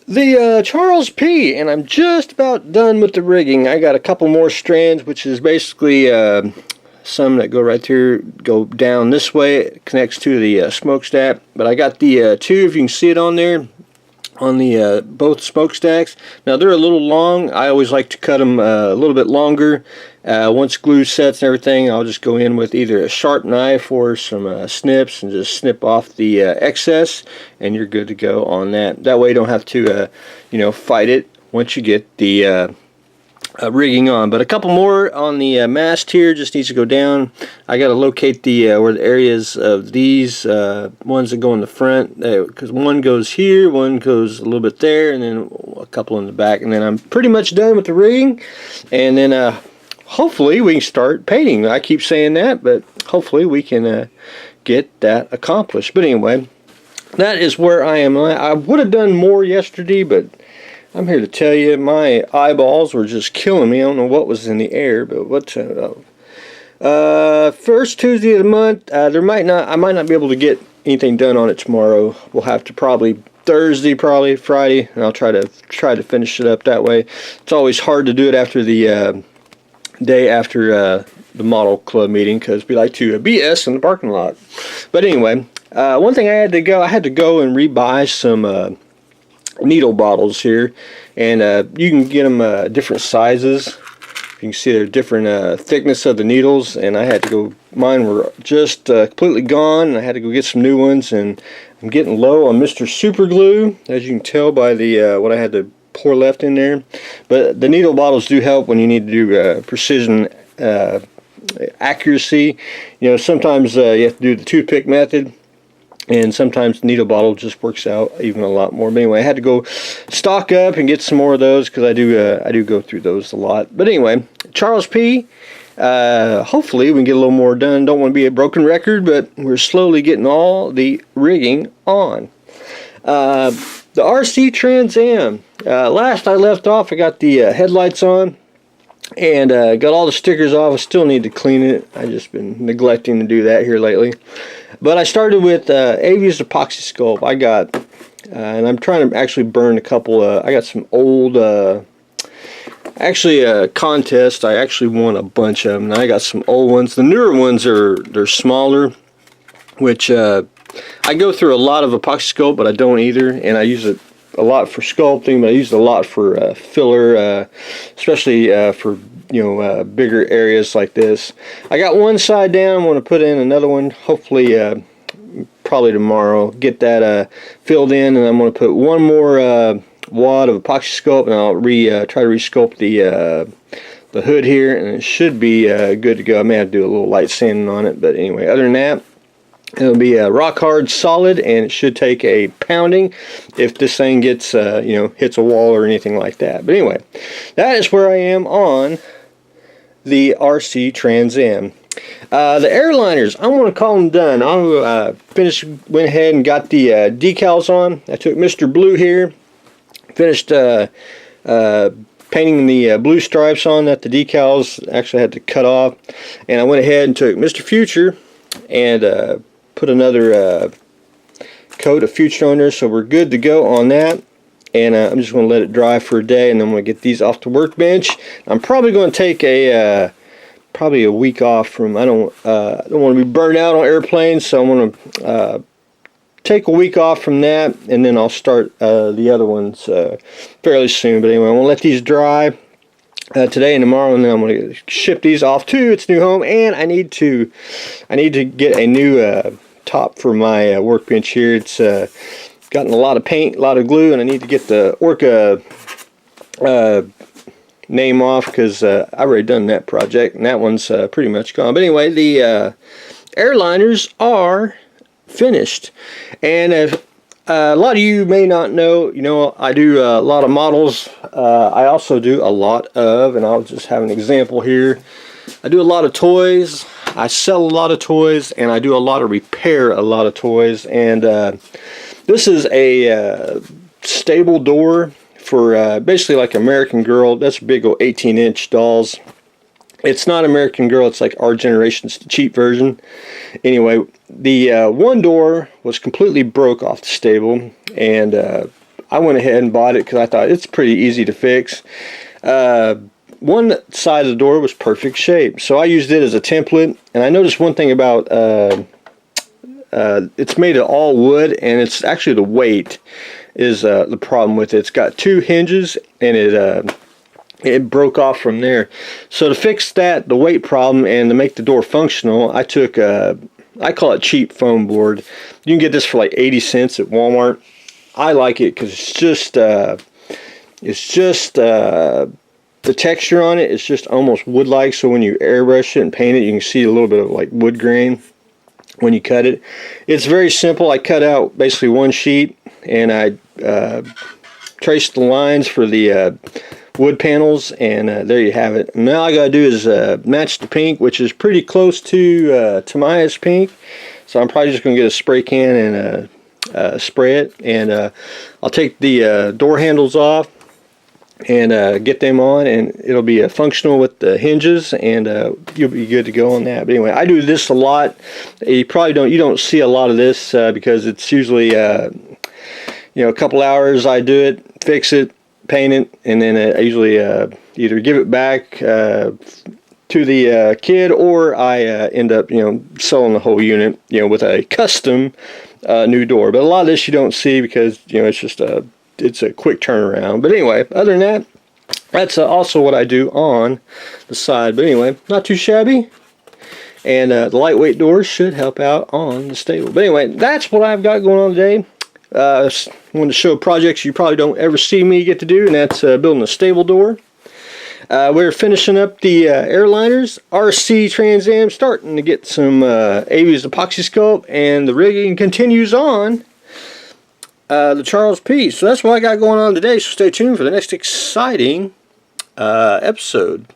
The Charles P, and I'm just about done with the rigging. I got a couple more strands, which is basically some that go right here, go down this way. It connects to the smokestack. But I got the two, if you can see it on there, on the both smokestacks. Now they're a little long. I always like to cut them a little bit longer. Once glue sets and everything, I'll just go in with either a sharp knife or some snips and just snip off the excess, and you're good to go on that. That way you don't have to fight it once you get the rigging on. But a couple more on the mast here, just needs to go down. I got to locate the where the areas of these ones that go in the front, because one goes here, one goes a little bit there, and then a couple in the back, and then I'm pretty much done with the rigging. And then hopefully we can start painting. I keep saying that, but hopefully we can get that accomplished. But anyway, that is where I am. I would have done more yesterday, but I'm here to tell you, my eyeballs were just killing me. I don't know what was in the air, but first Tuesday of the month, I might not be able to get anything done on it tomorrow. We'll have to probably Thursday, probably Friday, and I'll try to finish it up that way. It's always hard to do it after the day after the model club meeting, because we like to BS in the parking lot. But anyway, one thing I had to go and rebuy some needle bottles here, and you can get them different sizes. You can see they're different thickness of the needles, and I had to go, mine were just completely gone, and I had to go get some new ones, and I'm getting low on Mr. Super Glue, as you can tell by the what I had to pour left in there. But the needle bottles do help when you need to do precision accuracy. Sometimes you have to do the toothpick method, and sometimes the needle bottle just works out even a lot more. But anyway, I had to go stock up and get some more of those, because I do go through those a lot. But anyway, Charles P, hopefully we can get a little more done. Don't want to be a broken record, but we're slowly getting all the rigging on. The RC Trans Am. Last I left off, I got the headlights on, and got all the stickers off. I still need to clean it. I've just been neglecting to do that here lately. But I started with Avia's epoxy sculpt. I got, and I'm trying to actually burn a couple. I got some old, actually a contest. I actually won a bunch of them. And I got some old ones. The newer ones they're smaller, which I go through a lot of epoxy sculpt, but I don't either. And I use it a lot for sculpting, but I use it a lot for filler, especially for bigger areas like this. I got one side down. I'm going to put in another one, hopefully probably tomorrow, get that filled in, and I'm going to put one more wad of epoxy sculpt, and I'll try to resculpt the hood here, and it should be good to go. I may have to do a little light sanding on it, but anyway, other than that, it'll be a rock hard solid, and it should take a pounding if this thing gets hits a wall or anything like that. But anyway, that is where I am on the RC Trans Am. The airliners, I'm going to call them done. I went ahead and got the decals on. I took Mr. Blue here, finished painting the blue stripes on that the decals actually had to cut off, and I went ahead and took Mr. Future and put another coat of Future on there, so we're good to go on that. And I'm just going to let it dry for a day, and then I'm going to get these off the workbench. I'm probably going to take probably a week off from. I don't want to be burned out on airplanes, so I'm going to take a week off from that, and then I'll start the other ones fairly soon. But anyway, I'm going to let these dry today and tomorrow, and then I'm going to ship these off to its new home. And I need to get a new top for my workbench here. It's gotten a lot of paint, a lot of glue, and I need to get the Orca name off, because I've already done that project, and that one's pretty much gone. But anyway, the airliners are finished, and a lot of you may not know, I do a lot of models. I also do a lot of, and I'll just have an example here, I do a lot of toys, I sell a lot of toys, and I do a lot of repair a lot of toys. And this is a stable door for basically like American Girl. That's big old 18-inch dolls. It's not American Girl, it's like our generation's cheap version. Anyway, the one door was completely broke off the stable, and I went ahead and bought it because I thought it's pretty easy to fix. One side of the door was perfect shape, so I used it as a template. And I noticed one thing about it's made of all wood, and it's actually the weight is the problem with it. It's got 2 hinges, and it broke off from there. So to fix that, the weight problem, and to make the door functional, I took I call it cheap foam board. You can get this for like 80 cents at Walmart. I like it because it's just the texture on it is just almost wood-like. So when you airbrush it and paint it, you can see a little bit of like wood grain when you cut it. It's very simple. I cut out basically one sheet, and I traced the lines for the wood panels, and there you have it. Now all I gotta do is match the pink, which is pretty close to Tamaya's pink. So I'm probably just gonna get a spray can and spray it, and I'll take the door handles off and get them on, and it'll be functional with the hinges, and you'll be good to go on that. But anyway, I do this a lot. You don't see a lot of this because it's usually you know, a couple hours. I do it, fix it, paint it, and then I usually either give it back to the kid, or I end up, you know, selling the whole unit, you know, with a custom new door. But a lot of this you don't see because, you know, it's just it's a quick turnaround. But anyway, other than that, that's also what I do on the side. But anyway, not too shabby, and the lightweight doors should help out on the stable. But anyway, that's what I've got going on today. I wanted to show projects you probably don't ever see me get to do, and that's building a stable door. We're finishing up the airliners, RC Trans Am, starting to get some ABS epoxy sculpt, and the rigging continues on the Charles P. So that's what I got going on today, so stay tuned for the next exciting episode.